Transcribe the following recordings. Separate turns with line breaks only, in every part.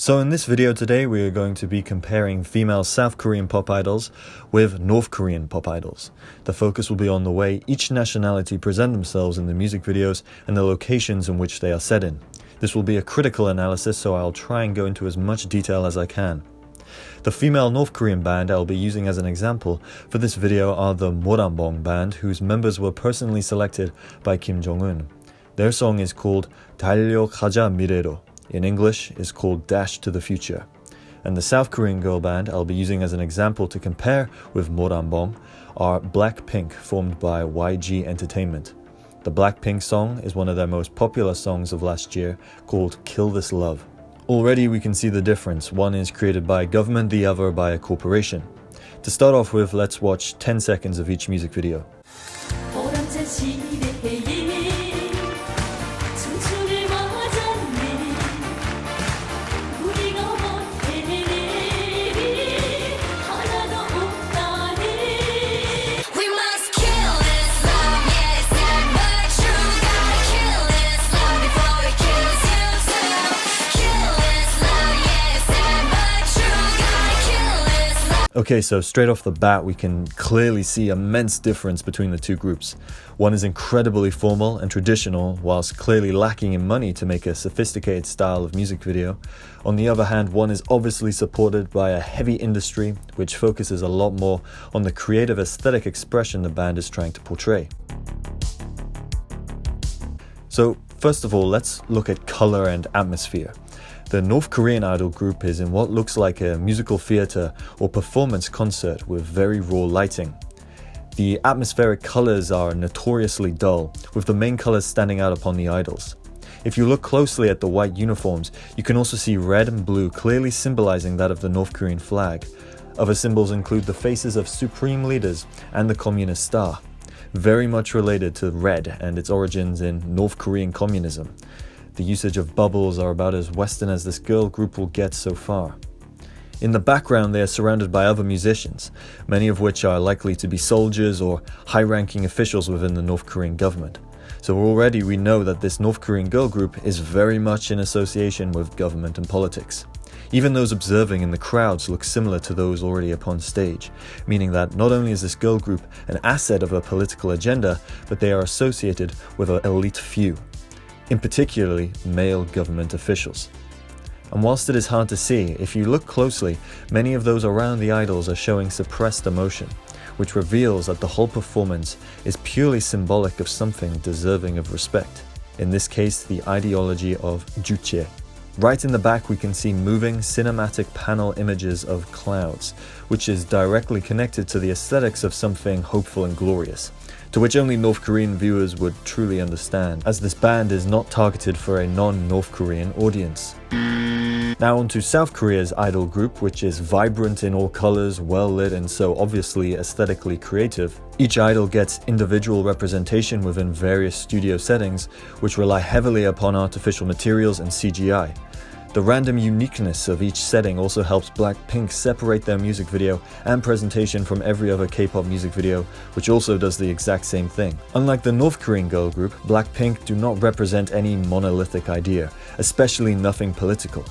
So in this video today, we are going to be comparing female South Korean pop idols with North Korean pop idols. The focus will be on the way each nationality present themselves in the music videos and the locations in which they are set in. This will be a critical analysis, so I'll try and go into as much detail as I can. The female North Korean band I'll be using as an example for this video are the Moranbong band, whose members were personally selected by Kim Jong-un. Their song is called 달려가자 미래로. In English, is called Dash to the Future. And the South Korean girl band I'll be using as an example to compare with Moranbong are BLACKPINK, formed by YG Entertainment. The BLACKPINK song is one of their most popular songs of last year, called Kill This Love. Already we can see the difference. One is created by a government, the other by a corporation. To start off with, let's watch 10 seconds of each music video. Okay, so straight off the bat, we can clearly see immense difference between the two groups. One is incredibly formal and traditional, whilst clearly lacking in money to make a sophisticated style of music video. On the other hand, one is obviously supported by a heavy industry, which focuses a lot more on the creative aesthetic expression the band is trying to portray. So, first of all, let's look at color and atmosphere. The North Korean idol group is in what looks like a musical theater or performance concert with very raw lighting. The atmospheric colors are notoriously dull, with the main colors standing out upon the idols. If you look closely at the white uniforms, you can also see red and blue clearly symbolizing that of the North Korean flag. Other symbols include the faces of supreme leaders and the communist star, very much related to red and its origins in North Korean communism. The usage of bubbles are about as Western as this girl group will get so far. In the background, they are surrounded by other musicians, many of which are likely to be soldiers or high-ranking officials within the North Korean government. So already we know that this North Korean girl group is very much in association with government and politics. Even those observing in the crowds look similar to those already upon stage, meaning that not only is this girl group an asset of a political agenda, but they are associated with an elite few, in particularly male government officials. And whilst it is hard to see, if you look closely, many of those around the idols are showing suppressed emotion, which reveals that the whole performance is purely symbolic of something deserving of respect. In this case, the ideology of Juche. Right in the back, we can see moving cinematic panel images of clouds, which is directly connected to the aesthetics of something hopeful and glorious, to which only North Korean viewers would truly understand, as this band is not targeted for a non-North Korean audience. Now on to South Korea's idol group, which is vibrant in all colors, well lit, and so obviously aesthetically creative. Each idol gets individual representation within various studio settings, which rely heavily upon artificial materials and CGI. The random uniqueness of each setting also helps BLACKPINK separate their music video and presentation from every other K-pop music video, which also does the exact same thing. Unlike the North Korean girl group, BLACKPINK do not represent any monolithic idea, especially nothing political.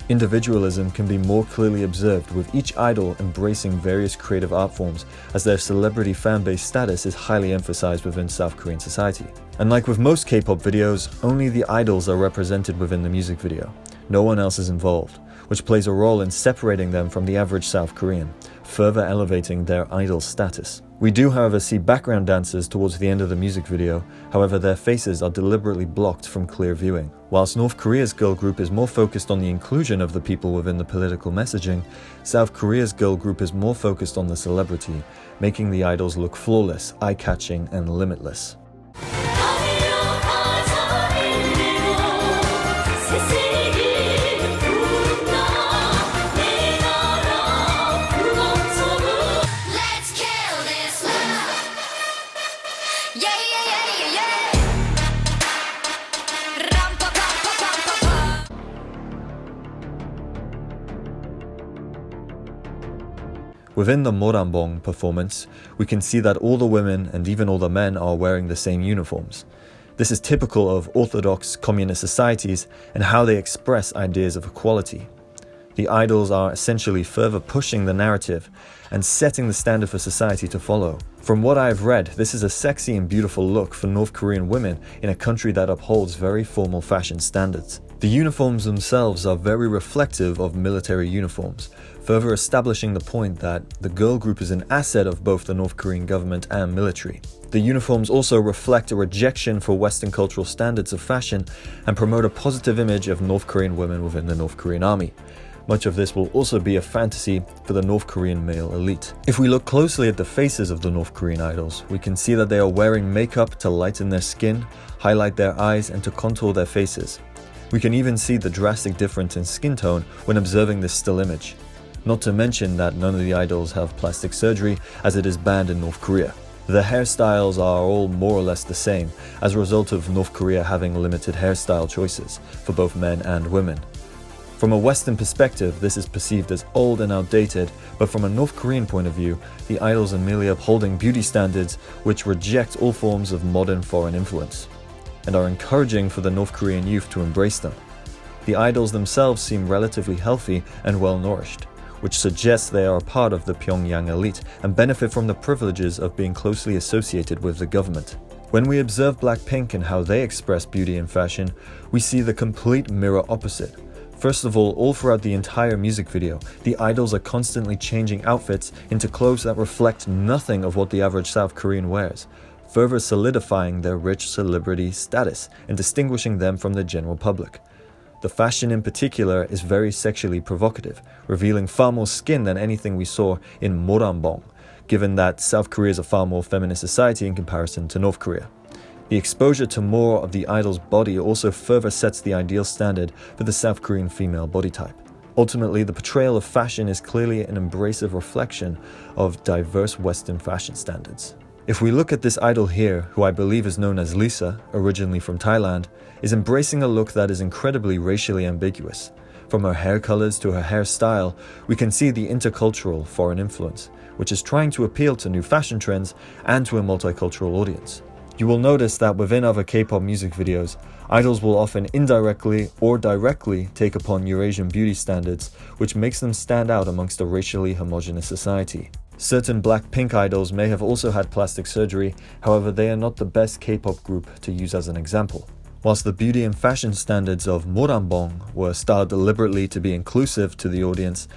Individualism can be more clearly observed, with each idol embracing various creative art forms, as their celebrity fanbase status is highly emphasized within South Korean society. And like with most K-pop videos, only the idols are represented within the music video. No one else is involved, which plays a role in separating them from the average South Korean, further elevating their idol status. We do, however, see background dancers towards the end of the music video, however their faces are deliberately blocked from clear viewing. Whilst North Korea's girl group is more focused on the inclusion of the people within the political messaging, South Korea's girl group is more focused on the celebrity, making the idols look flawless, eye-catching, and limitless. Within the Moranbong performance, we can see that all the women and even all the men are wearing the same uniforms. This is typical of orthodox communist societies and how they express ideas of equality. The idols are essentially further pushing the narrative and setting the standard for society to follow. From what I've read, this is a sexy and beautiful look for North Korean women in a country that upholds very formal fashion standards. The uniforms themselves are very reflective of military uniforms, further establishing the point that the girl group is an asset of both the North Korean government and military. The uniforms also reflect a rejection for Western cultural standards of fashion and promote a positive image of North Korean women within the North Korean army. Much of this will also be a fantasy for the North Korean male elite. If we look closely at the faces of the North Korean idols, we can see that they are wearing makeup to lighten their skin, highlight their eyes, and to contour their faces. We can even see the drastic difference in skin tone when observing this still image. Not to mention that none of the idols have plastic surgery, as it is banned in North Korea. The hairstyles are all more or less the same, as a result of North Korea having limited hairstyle choices for both men and women. From a Western perspective, this is perceived as old and outdated, but from a North Korean point of view, the idols are merely upholding beauty standards which reject all forms of modern foreign influence, and are encouraging for the North Korean youth to embrace them. The idols themselves seem relatively healthy and well-nourished, which suggests they are a part of the Pyongyang elite and benefit from the privileges of being closely associated with the government. When we observe BLACKPINK and how they express beauty and fashion, we see the complete mirror opposite. First of all throughout the entire music video, the idols are constantly changing outfits into clothes that reflect nothing of what the average South Korean wears, further solidifying their rich celebrity status and distinguishing them from the general public. The fashion in particular is very sexually provocative, revealing far more skin than anything we saw in Moranbong, given that South Korea is a far more feminist society in comparison to North Korea. The exposure to more of the idol's body also further sets the ideal standard for the South Korean female body type. Ultimately, the portrayal of fashion is clearly an embracive reflection of diverse Western fashion standards. If we look at this idol here, who I believe is known as Lisa, originally from Thailand, is embracing a look that is incredibly racially ambiguous. From her hair colors to her hairstyle, we can see the intercultural foreign influence, which is trying to appeal to new fashion trends and to a multicultural audience. You will notice that within other K-pop music videos, idols will often indirectly or directly take upon Eurasian beauty standards, which makes them stand out amongst a racially homogeneous society. Certain BLACKPINK idols may have also had plastic surgery, however they are not the best K-pop group to use as an example. Whilst the beauty and fashion standards of Moranbong were styled deliberately to be inclusive to the audience,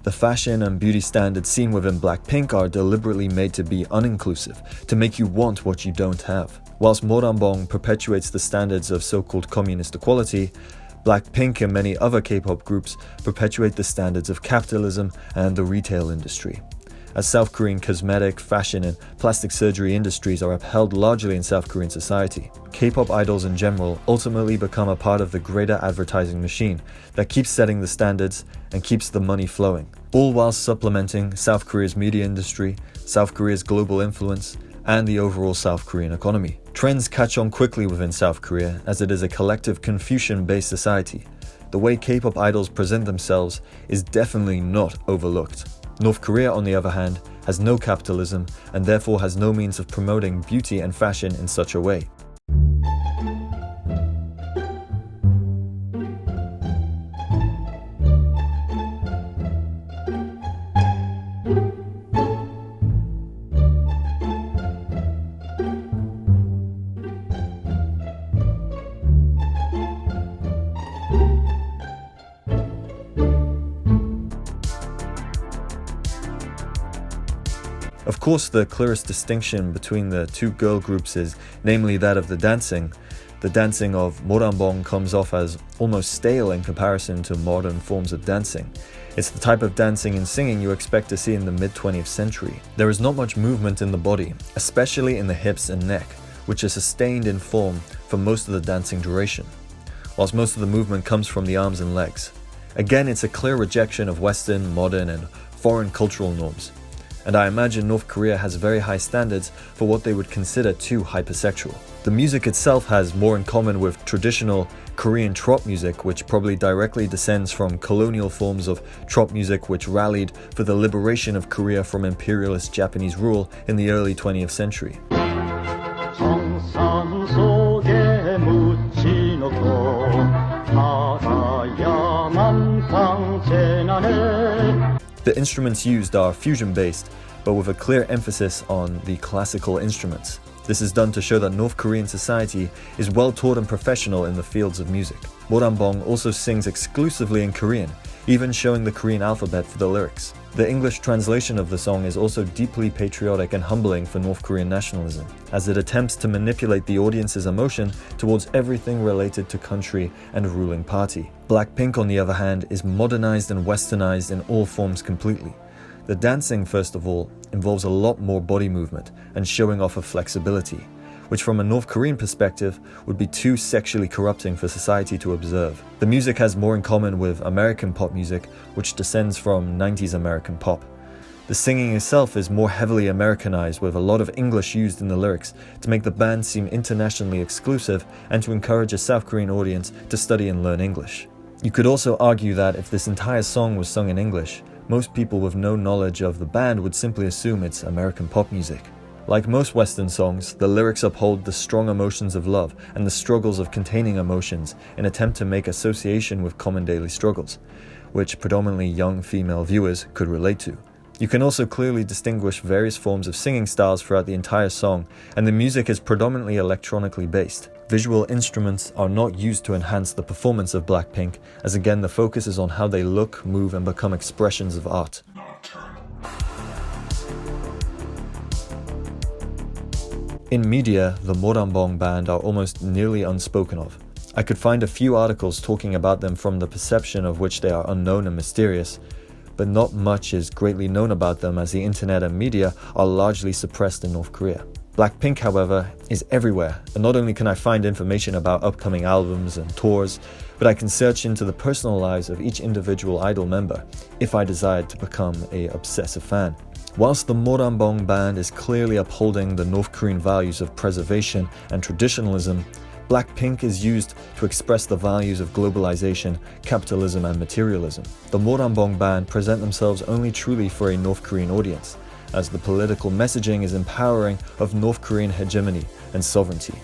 the fashion and beauty standards seen within BLACKPINK are deliberately made to be uninclusive, to make you want what you don't have. Whilst Moranbong perpetuates the standards of so-called communist equality, BLACKPINK and many other K-pop groups perpetuate the standards of capitalism and the retail industry. As South Korean cosmetic, fashion, and plastic surgery industries are upheld largely in South Korean society, K-pop idols in general ultimately become a part of the greater advertising machine that keeps setting the standards and keeps the money flowing, all while supplementing South Korea's media industry, South Korea's global influence, and the overall South Korean economy. Trends catch on quickly within South Korea as it is a collective Confucian-based society. The way K-pop idols present themselves is definitely not overlooked. North Korea, on the other hand, has no capitalism and therefore has no means of promoting beauty and fashion in such a way. Of course, the clearest distinction between the two girl groups is namely that of the dancing. The dancing of Moranbong comes off as almost stale in comparison to modern forms of dancing. It's the type of dancing and singing you expect to see in the mid-20th century. There is not much movement in the body, especially in the hips and neck, which is sustained in form for most of the dancing duration, whilst most of the movement comes from the arms and legs. Again, it's a clear rejection of Western, modern, and foreign cultural norms. And I imagine North Korea has very high standards for what they would consider too hypersexual. The music itself has more in common with traditional Korean trop music, which probably directly descends from colonial forms of trop music which rallied for the liberation of Korea from imperialist Japanese rule in the early 20th century. The instruments used are fusion-based, but with a clear emphasis on the classical instruments. This is done to show that North Korean society is well taught and professional in the fields of music. Moranbong also sings exclusively in Korean, even showing the Korean alphabet for the lyrics. The English translation of the song is also deeply patriotic and humbling for North Korean nationalism, as it attempts to manipulate the audience's emotion towards everything related to country and ruling party. BLACKPINK, on the other hand, is modernized and westernized in all forms completely. The dancing, first of all, involves a lot more body movement and showing off of flexibility, which from a North Korean perspective would be too sexually corrupting for society to observe. The music has more in common with American pop music, which descends from 90s American pop. The singing itself is more heavily Americanized, with a lot of English used in the lyrics to make the band seem internationally exclusive and to encourage a South Korean audience to study and learn English. You could also argue that if this entire song was sung in English, most people with no knowledge of the band would simply assume it's American pop music. Like most Western songs, the lyrics uphold the strong emotions of love and the struggles of containing emotions in an attempt to make association with common daily struggles, which predominantly young female viewers could relate to. You can also clearly distinguish various forms of singing styles throughout the entire song, and the music is predominantly electronically based. Visual instruments are not used to enhance the performance of BLACKPINK, as again the focus is on how they look, move, and become expressions of art. In media, the Moranbong band are almost nearly unspoken of. I could find a few articles talking about them from the perception of which they are unknown and mysterious, but not much is greatly known about them as the internet and media are largely suppressed in North Korea. BLACKPINK, however, is everywhere, and not only can I find information about upcoming albums and tours, but I can search into the personal lives of each individual idol member if I desired to become an obsessive fan. Whilst the Moranbong band is clearly upholding the North Korean values of preservation and traditionalism, BLACKPINK is used to express the values of globalization, capitalism, and materialism. The Moranbong band present themselves only truly for a North Korean audience, as the political messaging is empowering of North Korean hegemony and sovereignty.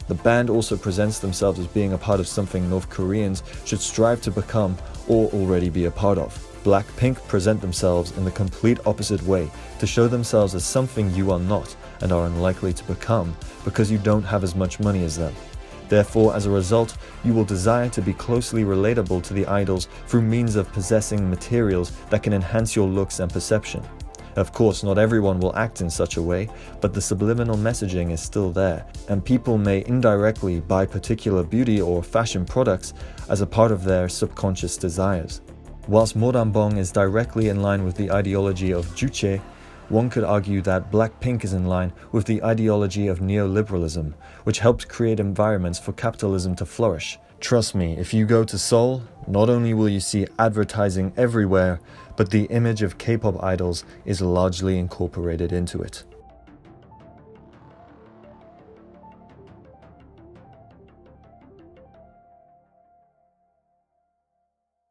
The band also presents themselves as being a part of something North Koreans should strive to become or already be a part of. BLACKPINK present themselves in the complete opposite way, to show themselves as something you are not and are unlikely to become because you don't have as much money as them. Therefore, as a result, you will desire to be closely relatable to the idols through means of possessing materials that can enhance your looks and perception. Of course, not everyone will act in such a way, but the subliminal messaging is still there, and people may indirectly buy particular beauty or fashion products as a part of their subconscious desires. Whilst Moranbong is directly in line with the ideology of Juche, one could argue that BLACKPINK is in line with the ideology of neoliberalism, which helps create environments for capitalism to flourish. Trust me, if you go to Seoul, not only will you see advertising everywhere, but the image of K-pop idols is largely incorporated into it.